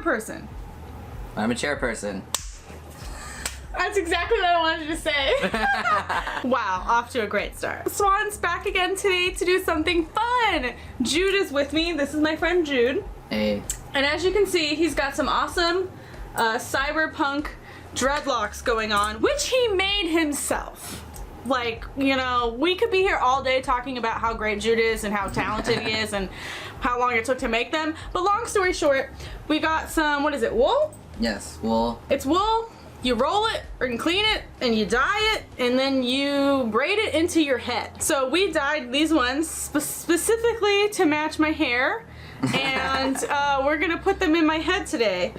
person? I'm a chairperson. That's exactly what I wanted to say. Wow, off to a great start. Swan's back again today to do something fun. Jude is with me. This is my friend Jude. Hey. And as you can see, he's got some awesome cyberpunk dreadlocks going on, which he made himself. Like, you know, we could be here all day talking about how great Jude is and how talented he is and how long it took to make them. But long story short, we got some, what is it, wool? Yes, wool. It's wool. You roll it or you clean it and you dye it and then you braid it into your head. So we dyed these ones specifically to match my hair, and we're gonna put them in my head today.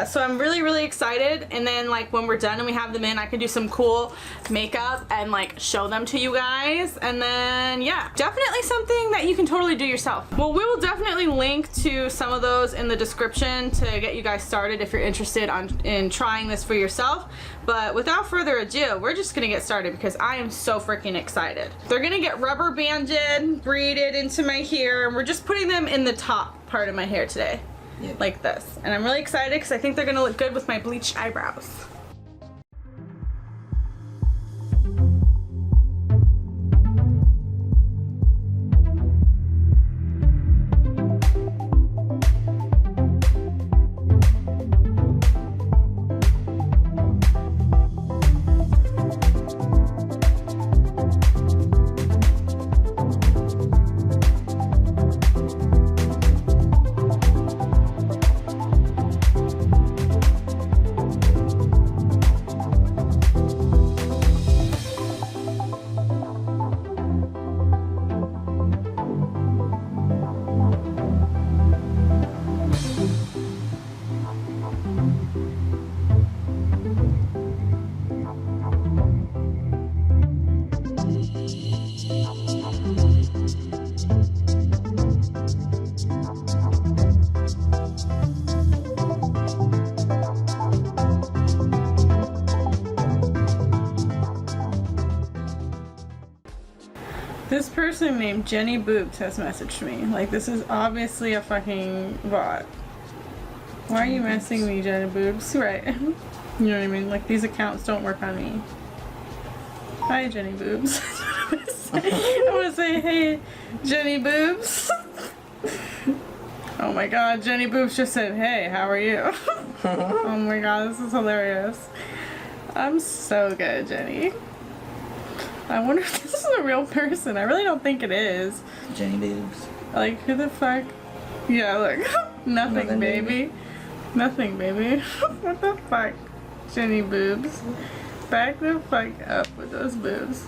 So I'm really excited, and then like when we're done and we have them in, I can do some cool makeup and like show them to you guys, and then yeah, definitely something that you can totally do yourself. Well, we will definitely link to some of those in the description to get you guys started if you're interested in trying this for yourself. But without further ado, we're just gonna get started because I am so freaking excited. They're gonna get rubber banded, braided into my hair, and we're just putting them in the top part of my hair today. Yep. Like this. And I'm really excited because I think they're gonna look good with my bleached eyebrows. This person named Jenny Boobs has messaged me. Like, this is obviously a fucking bot. Why are you messing me, Jenny Boobs? Right. You know what I mean? Like, these accounts don't work on me. Hi, Jenny Boobs. I want to say, hey, Jenny Boobs. Oh my god, Jenny Boobs just said, hey, how are you? Oh my god, this is hilarious. I'm so good, Jenny. I wonder if this is a real person. I really don't think it is. Jenny Boobs. Like, who the fuck? Yeah, look. Nothing, baby. Nothing, baby. What the fuck? Jenny Boobs. Back the fuck up with those boobs.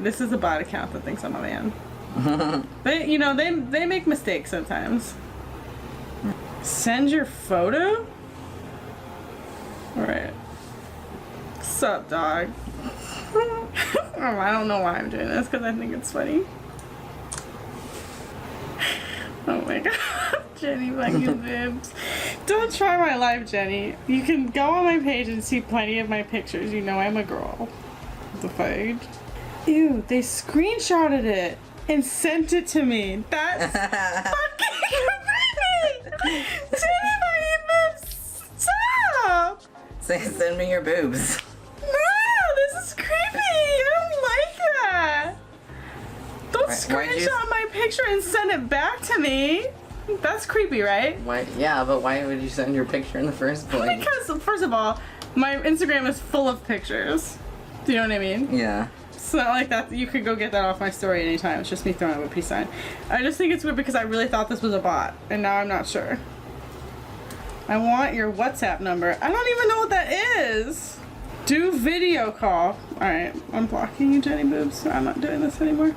This is a bot account that thinks I'm a man. They, you know, they make mistakes sometimes. Send your photo? Alright. Sup, dog? Oh, I don't know why I'm doing this because I think it's funny. Oh my god. Jenny fucking Boobs. Don't try my life, Jenny. You can go on my page and see plenty of my pictures. You know I'm a girl. The fuck? Ew, they screenshotted it and sent it to me. That's fucking creepy! Jenny fucking Boobs, stop! Send me your boobs. This is creepy! I don't like that! Don't screenshot my picture and send it back to me! That's creepy, right? Why? Yeah, but why would you send your picture in the first place? Because, first of all, my Instagram is full of pictures. Do you know what I mean? Yeah. It's not like that. You could go get that off my story anytime. It's just me throwing up a peace sign. I just think it's weird because I really thought this was a bot, and now I'm not sure. I want your WhatsApp number. I don't even know what that is! Do video call. Alright, I'm blocking you, Jenny Boobs. I'm not doing this anymore.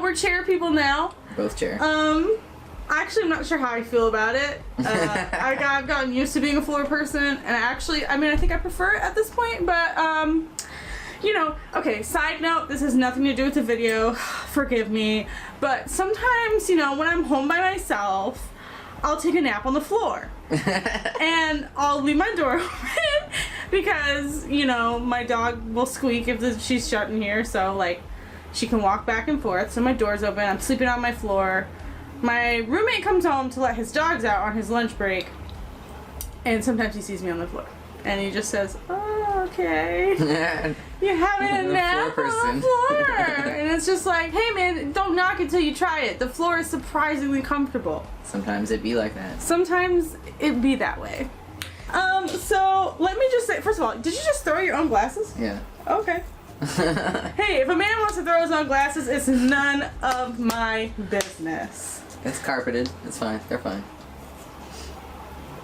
we're chair people now. Both chair. Actually, I'm not sure how I feel about it. I've gotten used to being a floor person, and I think I prefer it at this point, but, you know, okay, side note, this has nothing to do with the video, forgive me, but sometimes, you know, when I'm home by myself, I'll take a nap on the floor. And I'll leave my door open because, you know, my dog will squeak if she's shut in here, so, like, she can walk back and forth, so my door's open, I'm sleeping on my floor. My roommate comes home to let his dogs out on his lunch break, and sometimes he sees me on the floor. And he just says, oh, okay. You're having a nap on the floor. And it's just like, hey man, don't knock it till you try it. The floor is surprisingly comfortable. Sometimes it be like that. Sometimes it be that way. So let me just say, first of all, did you just throw your own glasses? Yeah. Okay. Hey, if a man wants to throw his own glasses, it's none of my business. It's carpeted. It's fine. They're fine.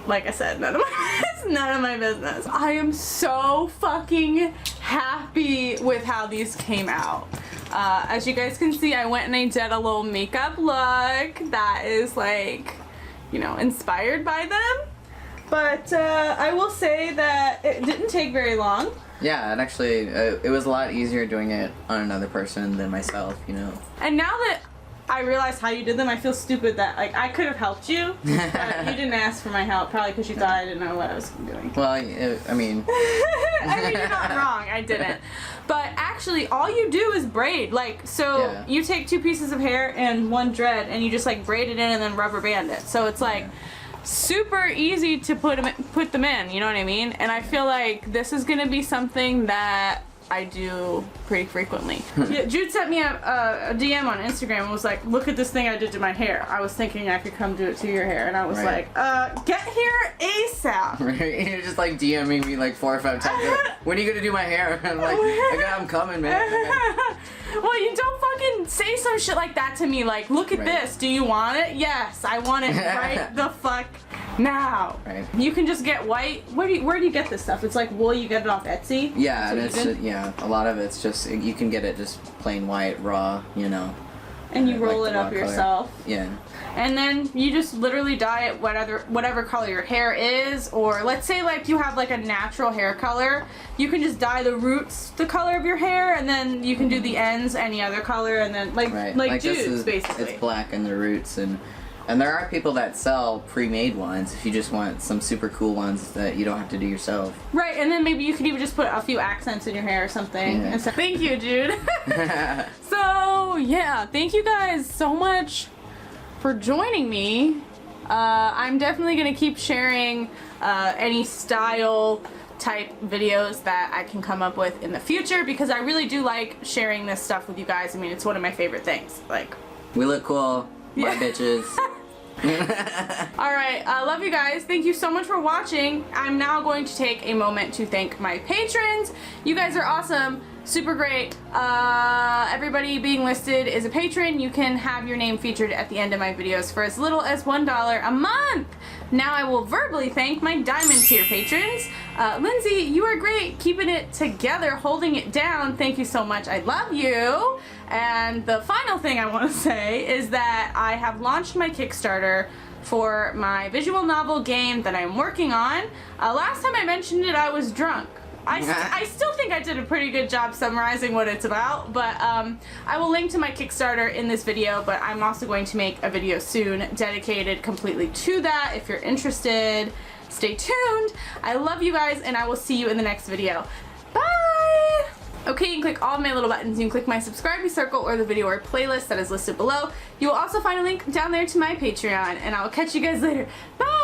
Like I said, it's none of my business. I am so fucking happy with how these came out. As you guys can see, I went and I did a little makeup look that is like, you know, inspired by them. But I will say that it didn't take very long. Yeah, and actually, it was a lot easier doing it on another person than myself, you know. And now that I realized how you did them, I feel stupid that, like, I could have helped you, but you didn't ask for my help, probably because you thought I didn't know what I was doing. Well, I mean... I mean, you're not wrong, I didn't. But actually, all you do is braid. Like, so Yeah. you take 2 pieces of hair and 1 dread, and you just, like, braid it in and then rubber band it. So it's, like, super easy to put them in, you know what I mean? And I feel like this is going to be something that I do pretty frequently. Yeah, Jude sent me a DM on Instagram and was like, look at this thing I did to my hair. I was thinking I could come do it to your hair. And I was like, get here ASAP. Right? You're just like DMing me like 4 or 5 times. When are you gonna do my hair? I'm like, I'm coming, man. Well, you don't fucking say some shit like that to me. Like, look at this. Do you want it? Yes, I want it right the fuck now. Right. You can just get white. Where do you get this stuff? It's like wool. You get it off Etsy. Yeah, and it's just, a lot of it's just you can get it just plain white, raw, you know. And you roll like it the up raw color. yourself. Yeah. And then you just literally dye it whatever color your hair is, or let's say like you have like a natural hair color, you can just dye the roots the color of your hair, and then you can do the ends any other color, and then like Jude's basically. It's black in the roots, and there are people that sell pre-made ones if you just want some super cool ones that you don't have to do yourself. Right, and then maybe you could even just put a few accents in your hair or something. Yeah. So, thank you, Jude. So yeah, thank you guys so much for joining me. I'm definitely gonna keep sharing any style type videos that I can come up with in the future, because I really do like sharing this stuff with you guys. I mean, it's one of my favorite things. Like, we look cool. My bitches. Alright, I love you guys. Thank you so much for watching. I'm now going to take a moment to thank my patrons. You guys are awesome. Super great. Everybody being listed is a patron. You can have your name featured at the end of my videos for as little as $1 a month. Now I will verbally thank my diamond tier patrons. Lindsay, you are great, keeping it together, holding it down. Thank you so much. I love you. And the final thing I want to say is that I have launched my Kickstarter for my visual novel game that I'm working on. Last time I mentioned it, I was drunk. I still think I did a pretty good job summarizing what it's about, but I will link to my Kickstarter in this video, but I'm also going to make a video soon dedicated completely to that. If you're interested, stay tuned. I love you guys, and I will see you in the next video. Bye! Okay, you can click all of my little buttons. You can click my subscribe me circle or the video or playlist that is listed below. You will also find a link down there to my Patreon, and I will catch you guys later. Bye!